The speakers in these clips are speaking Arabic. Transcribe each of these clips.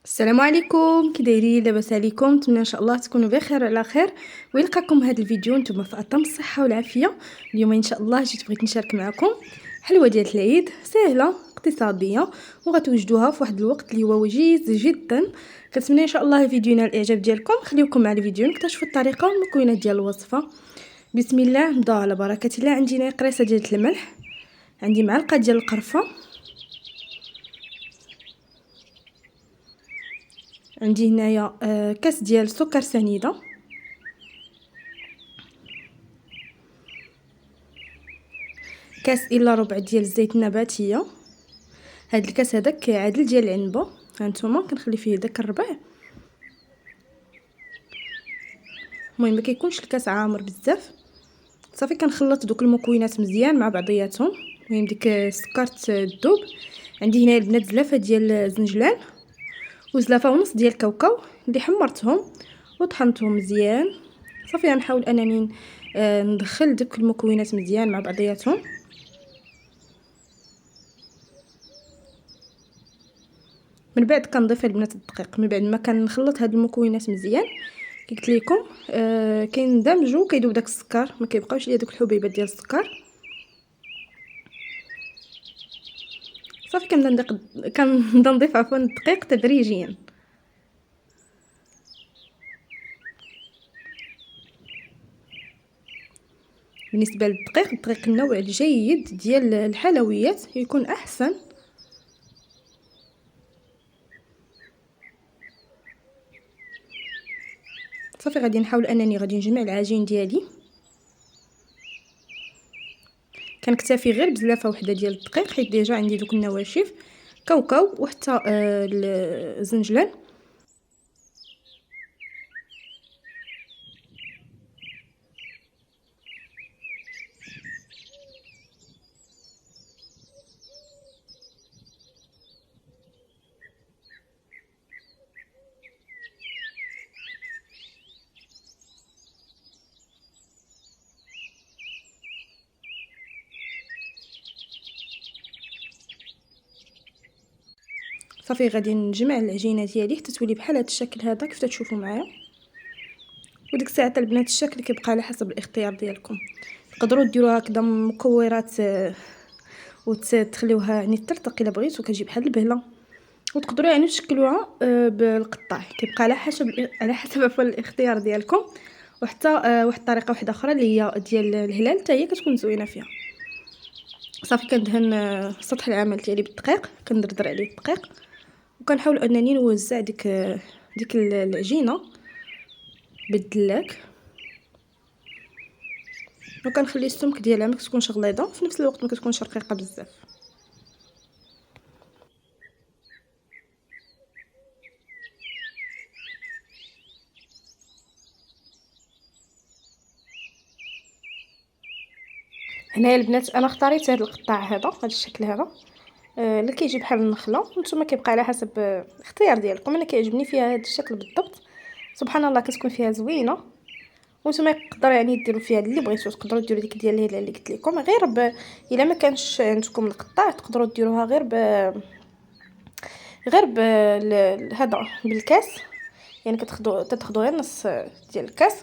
السلام عليكم، كي دايرين؟ لاباس عليكم؟ نتمنى ان شاء الله تكونوا بخير وعلى خير ويلقاكم هذا الفيديو نتوما في اتم الصحه والعافيه. اليوم ان شاء الله بغيت نشارك معكم حلوه ديال العيد سهله اقتصاديه وغتوجدوها في واحد الوقت اللي هو وجيز جدا. كنتمنى ان شاء الله الفيديو ينال الاعجاب ديالكم. خليكم مع الفيديو نكتشفوا الطريقه والمكونات ديال الوصفه. بسم الله، نبداو على بركه الله. عندي هنا قريصه ديال الملح، عندي معلقه ديال القرفه، عندي هنايا كاس ديال السكر سنيده، كاس الا ربع ديال الزيت النباتيه. هاد الكاس هذا كيعادل ديال العنبه، هانتوما كنخلي فيه داك الربع. المهم ما كيكونش الكاس عامر بزاف. صافي كنخلط دوك المكونات مزيان مع بعضياتهم. المهم ديك السكر تذوب. عندي هنا البنات زلافه ديال الزنجلان وزلافه ونص ديال الكاوكاو اللي حمرتهم وطحنتهم مزيان. صافي غنحاول انني ندخل دوك المكونات مزيان مع بعضياتهم. من بعد كنضيف البنات الدقيق. من بعد ما كنخلط هاد المكونات مزيان قلت لكم كيندمجوا كيذوب داك السكر، ما كيبقاوش ليا دوك الحبيبات ديال السكر. صافي كنبدا نضيف عفوا الدقيق تدريجيا. بالنسبه للدقيق، الدقيق النوع الجيد ديال الحلويات يكون احسن. صافي غادي نحاول انني غادي نجمع العجين ديالي. كنكتفي غير بزلافه وحده ديال الدقيق حيت ديجا عندي دوك النواشف كاوكاو وحتى الزنجلان. صافي غادي نجمع العجينه ديالي حتى تولي بحال هذا الشكل هذا كيف تشوفوا معايا. وديك الساعه البنات الشكل كيبقى على حسب الاختيار ديالكم. تقدروا ديروها هكذا مكورات وتخليوها يعني ترتق الا بغيتو كتجي بحال البهله. وتقدروا يعني تشكلوها بالقطاع، كيبقى على حسب عفوا الاختيار ديالكم. وحتى واحد الطريقه واحده اخرى اللي هي ديال الهلال حتى هي كتكون زوينه فيها. صافي كندهن سطح العمل ديالي بالدقيق، كندردر عليه الدقيق وكنحاول انني نوزع ديك العجينه بالدلاك. وكنخلي السمك ديالها ما كتكونش غليظه في نفس الوقت ما كتكونش رقيقه بزاف. هنايا البنات انا اختاريت هذا القطاع هذا الشكل هذا اللي كيجي بحال النخله. نتوما كيبقى على حسب الاختيار ديالكم. انا كيعجبني فيها هذا الشكل بالضبط. سبحان الله كتكون فيها زوينه. وانتم تقدروا يعني ديروا فيها اللي بغيتو. تقدروا ديروا ديك ديال الهلال اللي قلت لكم غير الا ما كانش عندكم القطاع تقدروا ديروها غير هذا بالكاس. يعني تاخذوا غير نص ديال الكاس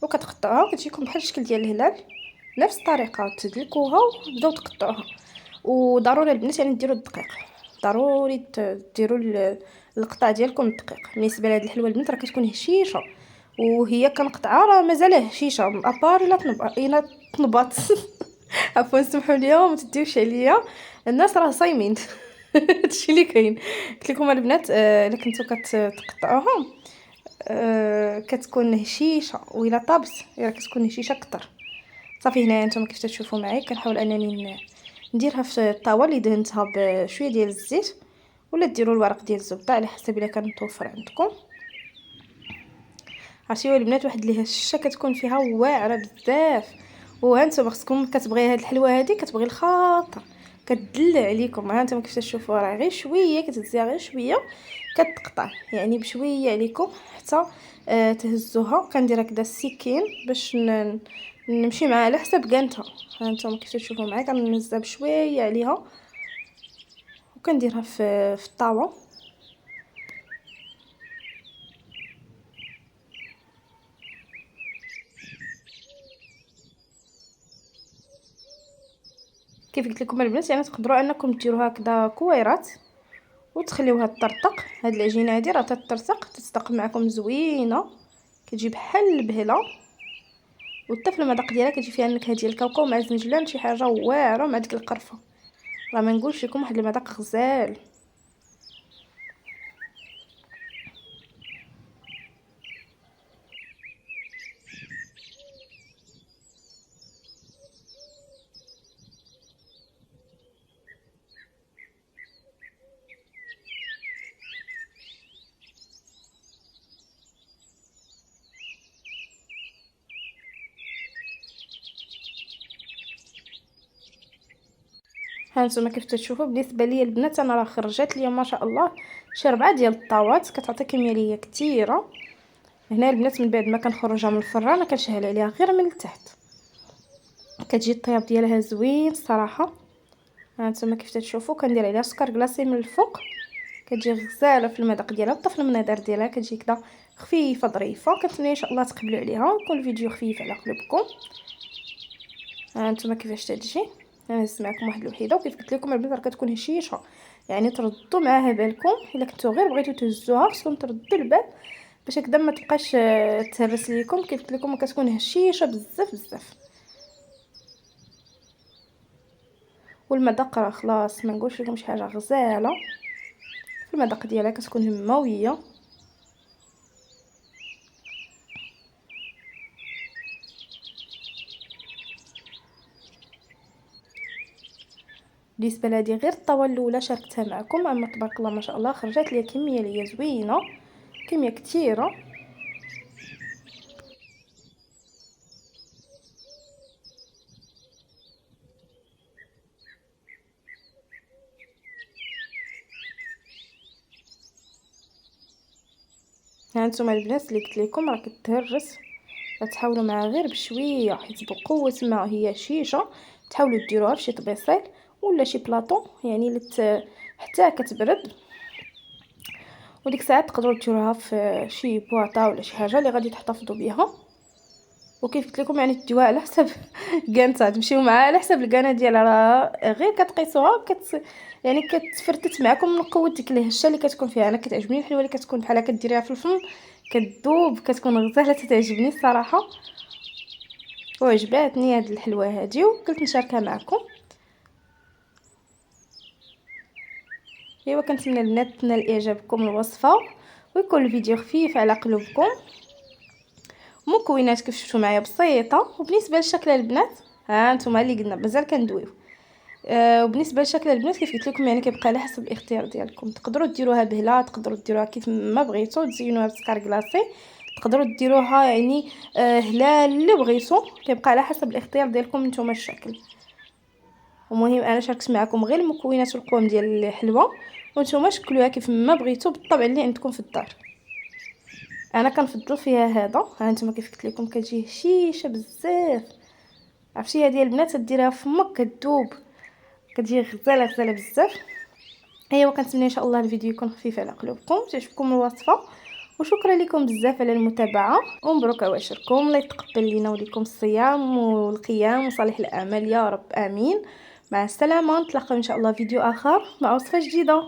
وكتقطعوها وكتجيكم بحال الشكل ديال الهلال. نفس الطريقه تدلكوها وتبداو تقطعوها. وضروري البنات يعني ديروا الدقيق، ضروري ديروا القطع ديالكم الدقيق. بالنسبه لهاد الحلوه البنات راه كتكون هشيشه وهي كنقطعها راه مازال هشيشه ابار الا طنبات عفوا سمحوا لي وما تديوش عليا، الناس راه صايمين. هادشي اللي كاين. قلت لكم البنات الا كنتو كتقطعوهم كتكون هشيشه وإلا طابت راه كتكون هشيشه اكثر. صافي هنايا نتوما كيف تشوفوا معايا كنحاول انني نديرها في الطاوه اللي دهنتها بشويه ديال الزيت ولا ديروا الورق ديال الزبده على حسب الا كان متوفر عندكم. عرفتيوا البنات واحد اللي هشه كتكون فيها واعره بزاف. وهانتوما خصكم كتبغي هاد الحلوه هذه كتبغي الخاطر كتدلع عليكم. ها نتوما كيف تشوفوا راه غير شويه كتهزيها غير شويه كتقطع يعني بشويه عليكم حتى تهزوها. كندير هكذا السكين باش نمشي معها على حسب قانتها. ها نتوما كيف تشوفوا معايا كنهزها بشويه عليها وكنديرها في الطاوه. كيف قلت لكم البنات يعني تقدروا انكم ديروها هكذا كويرات وتخليوها تطرطق. هاد العجينه هادي راه تطرطق تتصدق معكم زوينه، كتجي بحال البهله، وحتى في المذاق ديالها كتجي فيها النكهه ديال الكاوكاو مع الزنجلان، شي حاجه واعره مع ديك القرفه. راه ما نقولش لكم واحد المذاق غزال. هانتوما كيف تشوفوا بالنسبه لي البنات انا راه خرجت لي ما شاء الله شي 4 ديال الطاوات، كتعطي كميه ليا كثيره. هنا البنات من بعد ما كنخرجها من الفران كنشهل عليها غير من التحت، كتجي الطياب ديالها زوين الصراحه. هانتوما كيف تشوفوا كندير عليها سكر كلاصي من الفوق، كتجي غزاله في المذاق ديالها، حتى في المنظر ديالها كتجي كذا خفيفه ظريفه. كنتمنى ان شاء الله تقبلوا عليها ويكون الفيديو خفيف على قلوبكم. هانتوما كيفاش تجي. انا هزت معكم واحد الوحيده، وكيف قلت لكم البنات راه كتكون هشيشه، يعني تردوا معاها بالكم. الا كنتو غير بغيتو تهزوها خصكم تردوا البال باش هكذا ما تبقاش تهرس ليكم. كيف قلت لكم كتكون هشيشه بزاف بزاف، والمذاق راه خلاص ما نقولش لكم شي حاجه غزاله. في المذاق ديالها كتكون هماويه. بالنسبه لهادي غير الطاوه الاولى شاركتها معكم، اما تبارك الله ما شاء الله خرجت لي كميه ليا زوينه، كميه كثيره. هانتوما البنات اللي قلت لكم راه كتهرس، تحاولوا معها غير بشويه حيت بقوه ما هي شيشه. تحاولوا ديروها في شي طبيصيل ولا شي بلاطو، يعني حتى كتبرد، وديك الساعات تقدروا ديروها في شي بواطه ولا شي حاجه اللي غادي تحتفظوا بها. وكيف قلت لكم يعني تديوها على حسب كانتا، تمشيو معها على حسب الكانه ديالها، راه غير كتقيسوها يعني كتفرتت معكم من قوه ديك الهشه اللي كتكون فيها. انا كتعجبني الحلوه اللي كتكون بحال هكا ديريها في الفم كتذوب، كتكون غزاله، تعجبني الصراحه وعجباتني هاد الحلوه هادي وقلت نشاركها معكم. ايوا كنتمنى البنات تنال اعجابكم الوصفه ويكون الفيديو خفيف على قلوبكم. مكونات كيف شفتوا معايا بسيطه. وبالنسبه للشكل البنات ها انتم اللي قلنا مازال كندويو. وبالنسبه لشكل البنات كيف قلت لكم يعني كيبقى على حسب الاختيار ديالكم. تقدروا ديروها بهله، تقدروا ديروها كيف ما بغيتو، تزينوها بسكر كلاصي، تقدروا ديروها يعني هلال اللي بغيتو، كيبقى على حسب الاختيار ديالكم نتوما الشكل. ومهم انا شاركت معكم غير المكونات والقوام ديال الحلوه، وانتم شكلوها كيف ما بغيتو بالطبع اللي عندكم في الدار. انا كنفضل فيها هذا. ها انتم كيف قلت لكم كتجي هشيشه بزاف. عرفتي هذه البنات ديرها في فمك كتذوب، كتجي غزاله غزاله بزاف. ايوا كنتمنى ان شاء الله الفيديو يكون خفيف على قلوبكم، تعجبكم الوصفه. وشكرا لكم بزاف على المتابعه، ومبروك عواشركم. الله يتقبل لينا وليكم الصيام والقيام وصالح الاعمال يا رب امين. مع السلامه، نتلاقاو ان شاء الله فيديو اخر مع وصفه جديده.